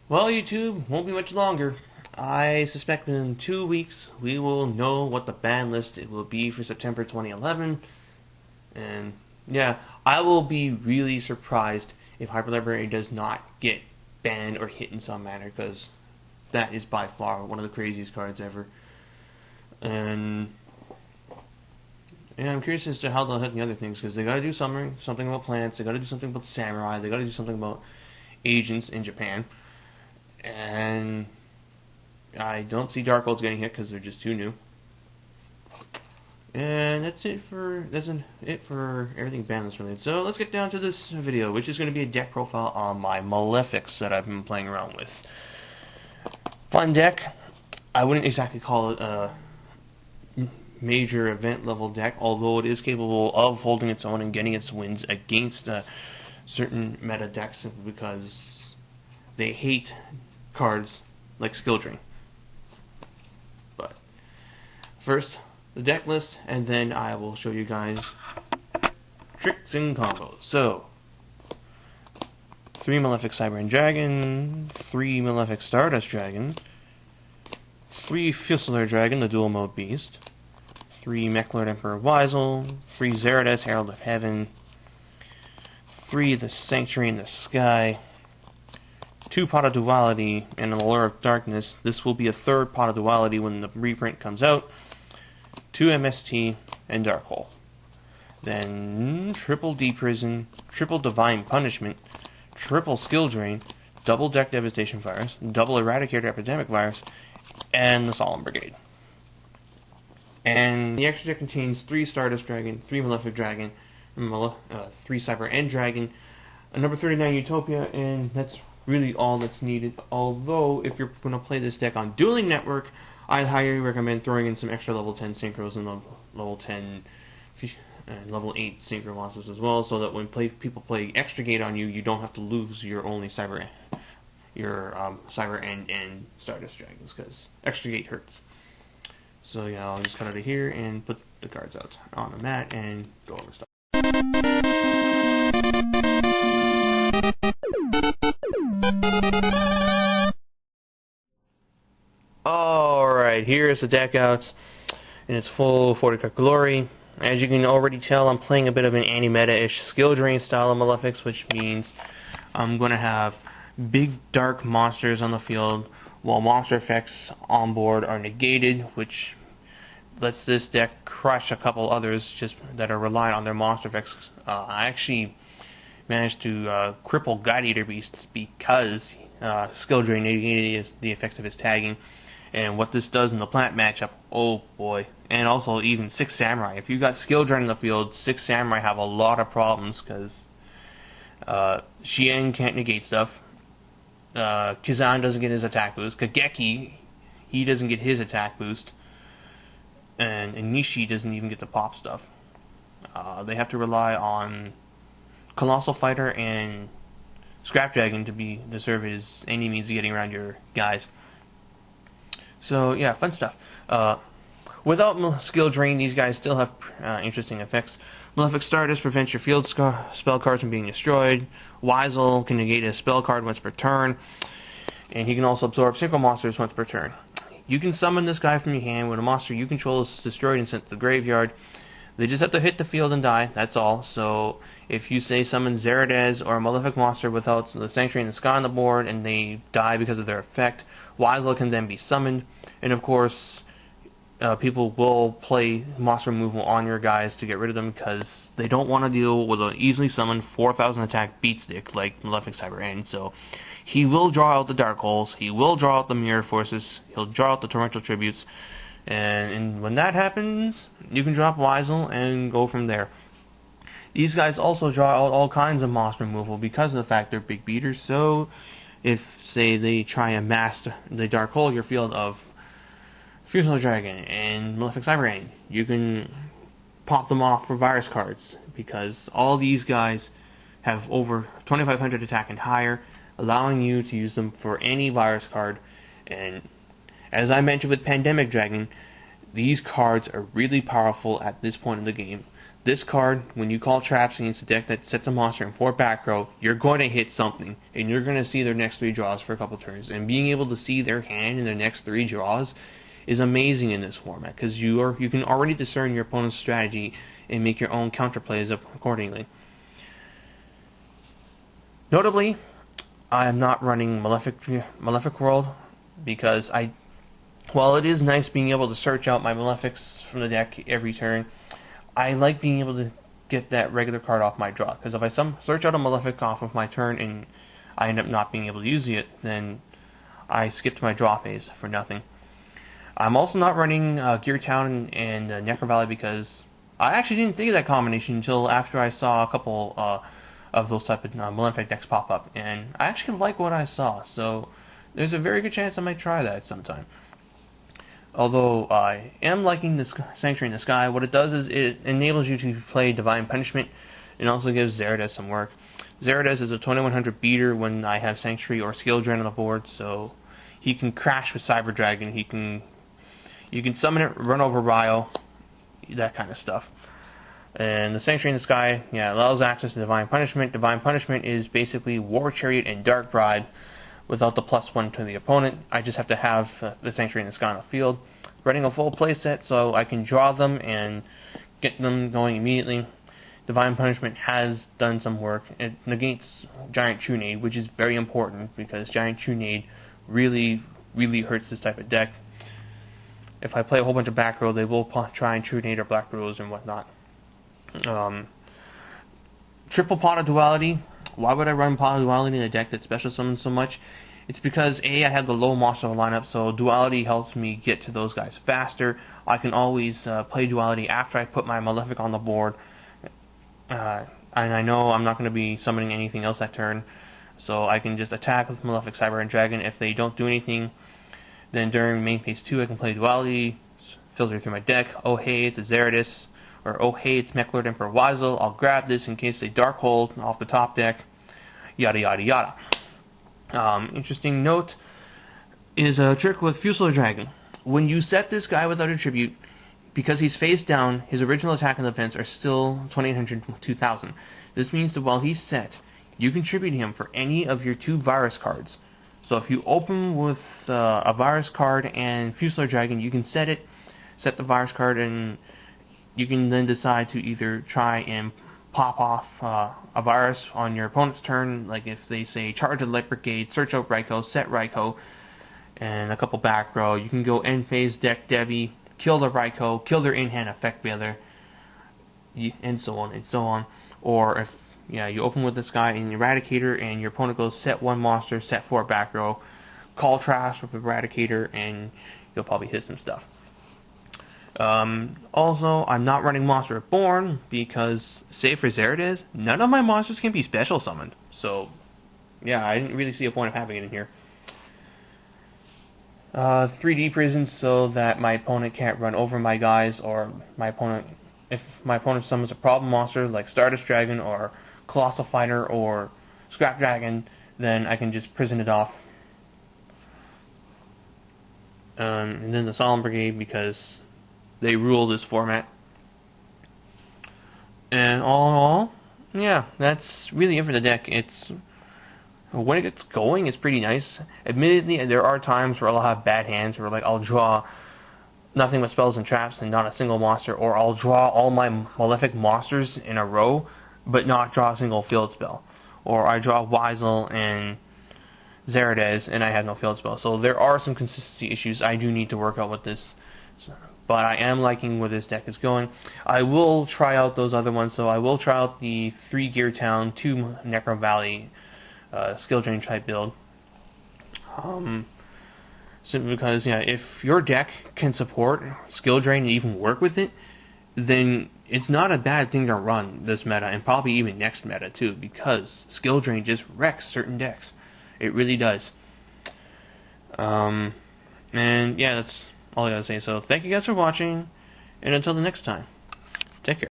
Well, YouTube, won't be much longer. I suspect in 2 weeks we will know what the ban list it will be for September 2011. And yeah, I will be really surprised if Hyper Library does not get banned or hit in some manner, because that is by far one of the craziest cards ever. And I'm curious as to how they'll hit the other things, because they gotta do something about plants, they gotta do something about samurai, they gotta do something about agents in Japan. And I don't see Dark Golds getting hit because they're just too new. And that's it for everything bandlist related. So let's get down to this video, which is going to be a deck profile on my Malefics that I've been playing around with. Fun deck. I wouldn't exactly call it a major event level deck, although it is capable of holding its own and getting its wins against certain meta decks, simply because they hate cards like Skill Drain. But first, the deck list, and then I will show you guys tricks and combos. So, 3 Malefic Cyber Dragon, 3 Malefic Stardust Dragon, 3 Fusilier Dragon, the dual mode beast, 3 Mechlord Emperor Weisel, 3 Zeradas Herald of Heaven, 3 the Sanctuary in the Sky, 2 Pot of Duality, and an Allure of Darkness. This will be a 3rd Pot of Duality when the reprint comes out. 2 MST, and Dark Hole. Then triple D-Prison, triple Divine Punishment, triple Skill Drain, double Deck Devastation Virus, double Eradicator Epidemic Virus, and the Solemn Brigade. And the extra deck contains 3 Stardust Dragon, 3 Malefic Dragon, 3 Cyber End Dragon, a number 39 Utopia, and that's really all that's needed. Although, if you're going to play this deck on Dueling Network, I'd highly recommend throwing in some extra level 10 synchros and level 10 and level 8 synchro monsters as well, so that when people play extra gate on you, you don't have to lose your only Cyber End and Stardust Dragons, because extra gate hurts. So yeah, I'll just cut out of here and put the cards out on the mat and go over stuff. Alright, here's the deck out in its full 40 card glory. As you can already tell, I'm playing a bit of an anti-meta-ish skill drain style of Malefics, which means I'm going to have big dark monsters on the field while monster effects on board are negated, which lets this deck crush a couple others just that are reliant on their monster effects. I actually managed to cripple God Eater Beasts because skill drain negated the effects of his tagging. And what this does in the plant matchup, oh boy. And also even 6 Samurai. If you got skill drain in the field, 6 Samurai have a lot of problems, because Shien can't negate stuff. Kizan doesn't get his attack boost. Kageki, he doesn't get his attack boost. And Nishi doesn't even get the pop stuff. They have to rely on Colossal Fighter and Scrap Dragon to serve as any means of getting around your guys. So yeah, fun stuff. Without skill drain, these guys still have interesting effects. Malefic Stardust prevents your field spell cards from being destroyed. Weisel can negate a spell card once per turn, and he can also absorb synchro monsters once per turn. You can summon this guy from your hand when a monster you control is destroyed and sent to the graveyard. They just have to hit the field and die, that's all. So if you say summon Zeradas or a Malefic monster without the Sanctuary in the Sky on the board and they die because of their effect, Weisel can then be summoned. And of course, people will play monster removal on your guys to get rid of them, because they don't want to deal with an easily summoned 4,000 attack beatstick like Malefic Cyber End. So he will draw out the Dark Holes, he will draw out the Mirror Forces, he'll draw out the Torrential Tributes. And when that happens, you can drop Weisel and go from there. These guys also draw out all kinds of monster removal because of the fact they're big beaters. So if, say, they try and master the Dark Hole your field of Fusilier Dragon and Malefic Cyber End, you can pop them off for virus cards, because all these guys have over 2,500 attack and higher, allowing you to use them for any virus card. And as I mentioned with Pandemic Dragon, these cards are really powerful at this point in the game. This card, when you call traps against a deck that sets a monster in 4 back row, you're going to hit something, and you're going to see their next 3 draws for a couple turns. And being able to see their hand in their next 3 draws is amazing in this format, because you can already discern your opponent's strategy and make your own counterplays accordingly. Notably, I am not running Malefic World because while it is nice being able to search out my Malefics from the deck every turn, I like being able to get that regular card off my draw. Because if I search out a Malefic off of my turn and I end up not being able to use it, then I skipped my draw phase for nothing. I'm also not running Gear Town and Necro Valley because I actually didn't think of that combination until after I saw a couple of those type of Malefic decks pop up, and I actually like what I saw, so there's a very good chance I might try that sometime. Although I am liking this Sanctuary in the Sky, what it does is it enables you to play Divine Punishment, and also gives Zerates some work. Zerates is a 2100 beater when I have Sanctuary or Skill Drain on the board, so he can crash with Cyber Dragon, you can summon it, run over Ryo, that kind of stuff. And the Sanctuary in the Sky, yeah, allows access to Divine Punishment. Divine Punishment is basically War Chariot and Dark Bride without the +1 to the opponent. I just have to have the Sanctuary in the Sky on the field. Running a full playset so I can draw them and get them going immediately. Divine Punishment has done some work. It negates Giant Trunade, which is very important because Giant Trunade really hurts this type of deck. If I play a whole bunch of back row, they will try and Trunade or Black Rose and whatnot. Triple Pot of Duality. Why would I run Pot of Duality in a deck that special summons so much? It's because A, I have the low monster lineup, so Duality helps me get to those guys faster. I can always play Duality after I put my Malefic on the board, and I know I'm not going to be summoning anything else that turn, so I can just attack with Malefic, Cyber, and Dragon. If they don't do anything, then during main phase 2 I can play Duality, filter through my deck. Oh hey, it's a Zeratis, or oh hey, it's Mech Lord Emperor Weisel. I'll grab this in case they Dark Hold off the top deck. Yada yada yada. Interesting note is a trick with Fuselage Dragon. When you set this guy without a tribute, because he's face down, his original attack and defense are still 2800 2000. This means that while he's set, you can tribute him for any of your 2 virus cards. So if you open with a virus card and Fuselage Dragon, you can set the virus card, and you can then decide to either try and pop off a virus on your opponent's turn, like if they say charge a Light Brigade, search out Raikou, set Raikou, and a couple back row. You can go end phase, deck Debbie, kill the Raikou, kill their in-hand effect Baylor, and so on and so on. Or if you open with this guy in Eradicator and your opponent goes set 1 monster, set 4 back row, call trash with Eradicator, and you'll probably hit some stuff. Also, I'm not running Monster Reborn because, save for Zeratis, none of my monsters can be special summoned. So, yeah, I didn't really see a point of having it in here. 3D prisons so that my opponent can't run over my guys, or if my opponent summons a problem monster like Stardust Dragon or Colossal Fighter or Scrap Dragon, then I can just prison it off. And then the Solemn Brigade because they rule this format. And all in all, yeah, that's really it for the deck. When it gets going, it's pretty nice. Admittedly, there are times where I'll have bad hands where I'll draw nothing but spells and traps and not a single monster, or I'll draw all my Malefic monsters in a row but not draw a single field spell. Or I draw Weisel and Zeratis and I have no field spell. So there are some consistency issues I do need to work out with this. But I am liking where this deck is going. I will try out those other ones. So I will try out the 3 Gear Town, 2 Necro Valley skill drain type build. Simply because if your deck can support skill drain and even work with it, then it's not a bad thing to run this meta, and probably even next meta too, because skill drain just wrecks certain decks. It really does. And yeah, that's all I gotta say. So thank you guys for watching, and until the next time, take care.